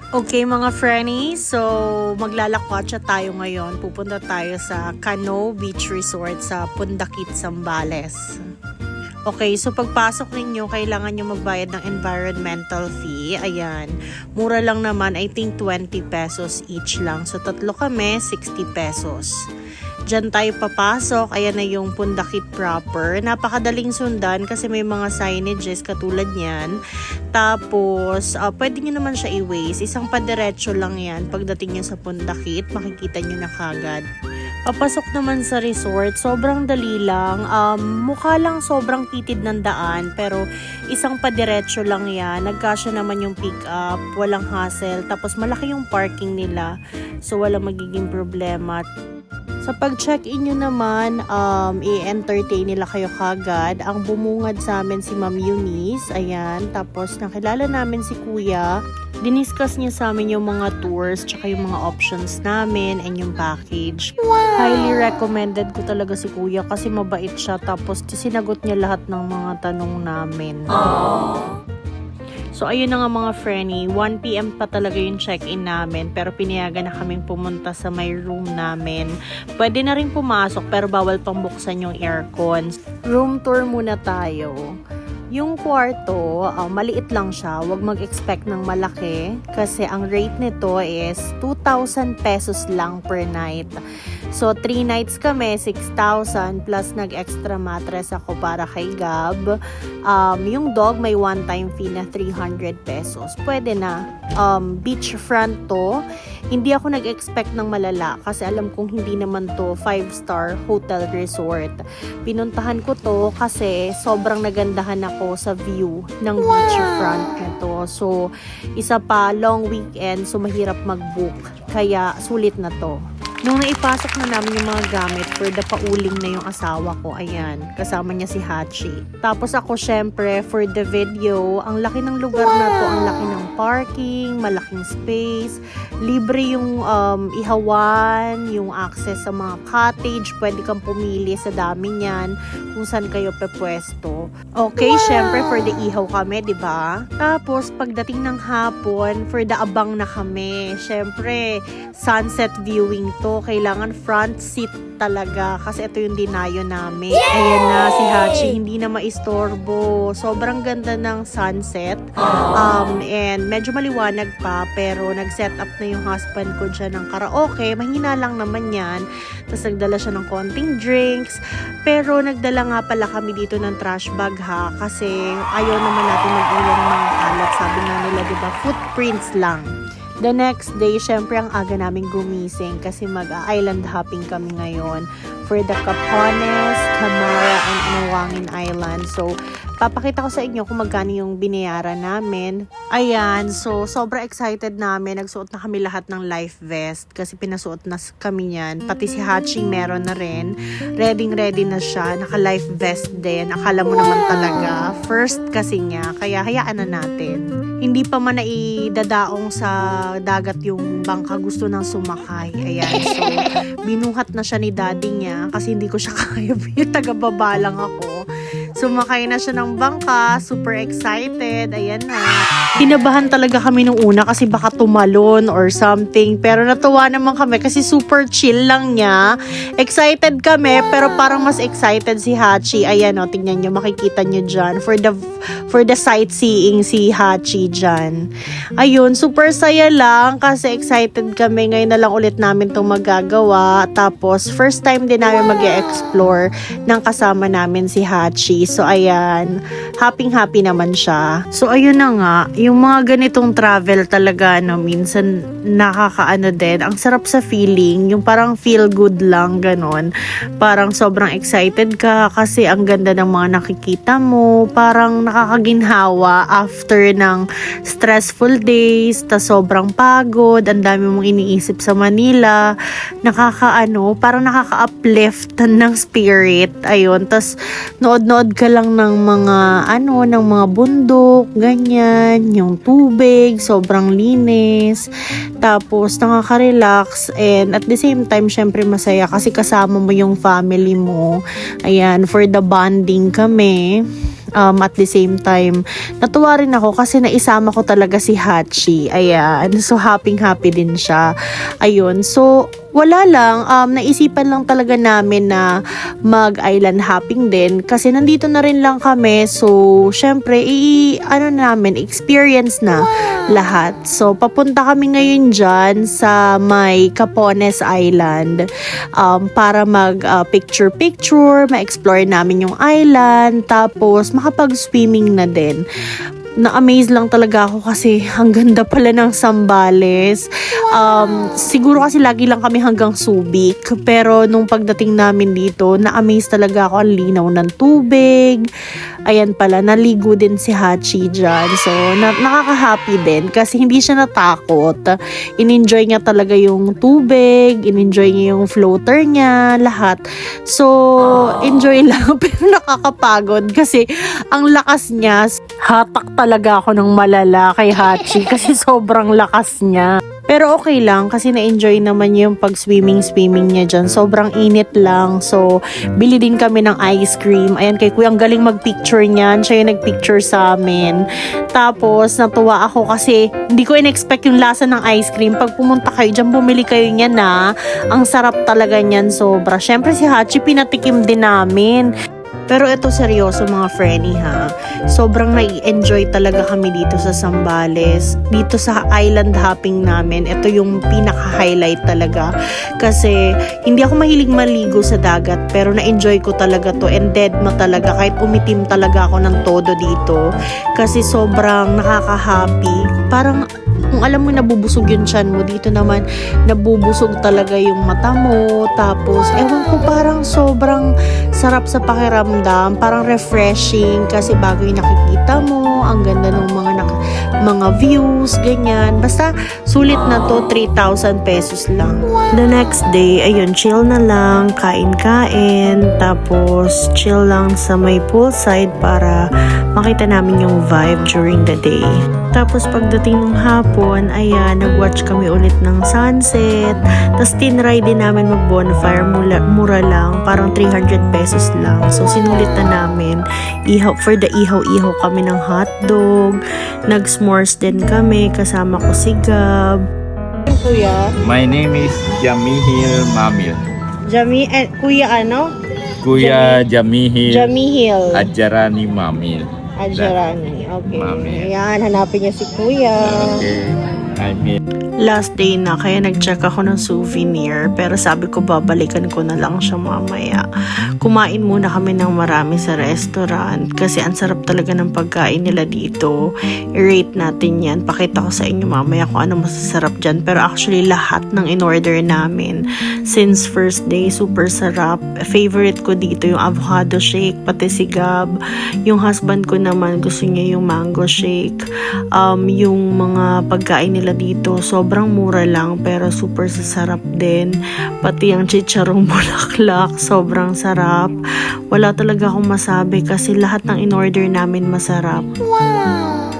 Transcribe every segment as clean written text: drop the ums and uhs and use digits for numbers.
Okay mga friendies, so maglalakwatsa tayo ngayon. Pupunta tayo sa Cano Beach Resort sa Pundakit, Zambales. Okay, so pagpasok ninyo, kailangan nyo magbayad ng environmental fee. Ayan, mura lang naman, I think 20 pesos each lang. So tatlo kami, 60 pesos. Diyan tayo papasok. Ayan na yung Pundakit proper. Napakadaling sundan kasi may mga signages katulad yan. Tapos, pwede nyo naman siya i-waste. Isang padiretso lang yan. Pagdating nyo sa Pundakit, makikita nyo na kagad. Papasok naman sa resort, sobrang dali lang. Mukha lang sobrang titid ng daan, pero isang padiretso lang yan. Nagkasya naman yung pick up, walang hassle. Tapos malaki yung parking nila, so walang magiging problema. Sa pag-check-in nyo naman, i-entertain nila kayo kagad. Ang bumungad sa amin si Ma'am Eunice, ayan. Tapos nakilala namin si Kuya. Diniscuss niya sa amin yung mga tours, tsaka yung mga options namin, and yung package. Wow! Highly recommended ko talaga si Kuya kasi mabait siya. Tapos sinagot niya lahat ng mga tanong namin. Aww. So, ayun na nga mga friendly, 1 PM pa talaga yung check-in namin, pero pinayagan na kaming pumunta sa may room namin. Pwede na rin pumasok, pero bawal pang buksan yung aircon. Room tour muna tayo. Yung kwarto, maliit lang siya. Huwag mag-expect ng malaki kasi ang rate nito is 2,000 pesos lang per night. So, 3 nights kami, 6,000 plus nag-extra mattress ako para kay Gab. Yung dog may one-time fee na 300 pesos. Pwede na. Beachfront to. Hindi ako nag-expect ng malala kasi alam kong hindi naman to 5-star hotel resort. Pinuntahan ko to kasi sobrang nagandahan ako sa view ng beachfront nito. So, isa pa, long weekend, so mahirap mag-book. Kaya, sulit na to. Nung naipasok na namin yung mga gamit, for the pauling na yung asawa ko, ayan, kasama niya si Hachi. Tapos ako, syempre, for the video, ang laki ng lugar na to, ang laki ng parking, malaking space, libre yung ihawan, yung access sa mga cottage, pwede kang pumili sa dami niyan, kung saan kayo pepwesto. Okay, syempre, for the ihaw kami, di ba? Tapos, pagdating ng hapon, for the abang na kami, syempre, sunset viewing to. Kailangan front seat talaga kasi ito yung dinayo namin. Ayan na si Hachi, hindi na maistorbo. Sobrang ganda ng sunset. And medyo maliwanag pa, pero nag-set up na yung husband ko dyan ng karaoke. Mahina lang naman yan. Tapos nagdala siya ng konting drinks. Pero nagdala nga pala kami dito ng trash bag ha, kasi ayaw naman natin mag-iwan ng mga kalat. Sabi nga nila, diba, footprints lang. The next day, syempre ang aga namin gumising kasi mag-island hopping kami ngayon for the Capones, Camara, and Anawangin Island. So, papakita ko sa inyo kung magkano yung binayaran namin. Ayan, so sobra excited namin. Nagsuot na kami lahat ng life vest kasi pinasuot na kami niyan. Pati si Hachi meron na rin. Ready na siya. Naka-life vest din. Akala mo naman talaga. First kasi niya. Kaya hayaan na natin. Hindi pa man naidadaong sa dagat yung bangka. Gusto nang sumakay. Ayan, so binuhat na siya ni daddy niya kasi hindi ko siya kaya. Taga-baba lang ako. Sumakay na siya ng bangka, super excited, ayan na. Kinabahan talaga kami nung una kasi baka tumalon or something. Pero natuwa naman kami kasi super chill lang niya. Excited kami, pero parang mas excited si Hachi. Ayan o, tingnan nyo, makikita nyo dyan. For the sightseeing si Hachi dyan. Ayun, super saya lang kasi excited kami. Ngayon na lang ulit namin itong magagawa. Tapos, first time din namin mag-e-explore ng kasama namin si Hachi. So, ayan. Happy naman siya. So, ayun na nga. Yung mga ganitong travel talaga, minsan nakakaano din. Ang sarap sa feeling. Yung parang feel good lang, ganon. Parang sobrang excited ka kasi ang ganda ng mga nakikita mo. Parang nakakaginhawa after ng stressful days. Tas sobrang pagod. Ang dami mong iniisip sa Manila. Parang nakaka-uplift ng spirit. Ayun. Tas nood-nood ka lang ng mga bundok, ganyan, yung tubig, sobrang linis, tapos nakaka-relax, and at the same time, syempre masaya kasi kasama mo yung family mo. Ayan, for the bonding kami. At the same time, natuwa rin ako kasi naisama ko talaga si Hachi. Ayan. So, happy din siya. Ayun. So, wala lang, naisipan lang talaga namin na mag-island hopping din kasi nandito na rin lang kami. So, syempre, experience na lahat. So, papunta kami ngayon dyan sa may Capones Island para mag-picture-picture, ma-explore namin yung island, tapos makapag-swimming na din. Na-amaze lang talaga ako kasi ang ganda pala ng Zambales. Siguro kasi lagi lang kami hanggang Subic. Pero nung pagdating namin dito, na-amaze talaga ako. Ang linaw ng tubig. Ayan pala, naligo din si Hachi dyan. So, nakaka-happy din kasi hindi siya natakot. In-enjoy niya talaga yung tubig. In-enjoy niya yung floater niya. Lahat. So, enjoy lang. Pero nakakapagod kasi ang lakas niya. Hatak talaga ako ng malala kay Hachi kasi sobrang lakas niya. Pero okay lang kasi na-enjoy naman niya yung pag-swimming niya dyan. Sobrang init lang. So, bili din kami ng ice cream. Ayan kay Kuya, ang galing mag-picture niyan. Siya yung nag-picture sa amin. Tapos, natuwa ako kasi hindi ko in-expect yung lasa ng ice cream. Pag pumunta kayo dyan, bumili kayo niyan na. Ang sarap talaga niyan, sobra. Syempre si Hachi, pinatikim din namin. Pero ito seryoso mga Frenny ha. Sobrang nai-enjoy talaga kami dito sa Zambales. Dito sa island hopping namin, ito yung pinaka-highlight talaga. Kasi hindi ako mahilig maligo sa dagat pero na-enjoy ko talaga to and dead ma talaga kahit umitim talaga ako ng todo dito. Kasi sobrang nakaka-happy. Parang kung alam mo nabubusog yung tiyan mo, dito naman nabubusog talaga yung mata mo. Tapos, ewan ko, parang sobrang sarap sa pakiramdam. Parang refreshing kasi bago yung nakikita mo. Ang ganda ng mga views, ganyan. Basta, sulit na to, 3,000 pesos lang. The next day, ayun, chill na lang, kain-kain. Tapos, chill lang sa may poolside para makita namin yung vibe during the day. Tapos pagdating ng hapon, ayan, nag-watch kami ulit ng sunset. Tapos tinry din namin mag-bonfire, mura lang, parang 300 pesos lang. So sinulit na namin. For the ihaw kami ng hotdog. Nag-s'mores din kami, kasama ko si Gab. Kuya? My name is Jamihil Mamil. Kuya ano? Kuya Jamihil Adjarani Mamil. Adjarani. Okay. Mami. Ayan, hanapin niya si Kuya. Okay. I mean, Last day na, kaya nag-check ako ng souvenir. Pero sabi ko, babalikan ko na lang siya mamaya. Kumain muna kami ng marami sa restaurant. Kasi ang sarap talaga ng pagkain nila dito. I-rate natin yan. Pakita ko sa inyo mamaya kung ano masasarap dyan. Pero actually, lahat ng in-order namin. Since first day, super sarap. Favorite ko dito yung avocado shake, pati si Gab. Yung husband ko naman, gusto niya yung mango shake. Yung mga pagkain nila dito, sobrang mura lang pero super sasarap din. Pati ang chicharong bulaklak, sobrang sarap. Wala talaga akong masabi kasi lahat ng in-order namin masarap. Wow!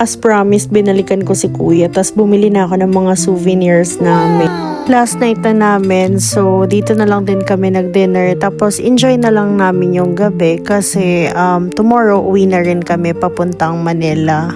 As promised, binalikan ko si Kuya tas bumili na ako ng mga souvenirs namin. Last night na namin, so dito na lang din kami nag-dinner. Tapos enjoy na lang namin yung gabi kasi tomorrow uwi na rin kami papuntang Manila.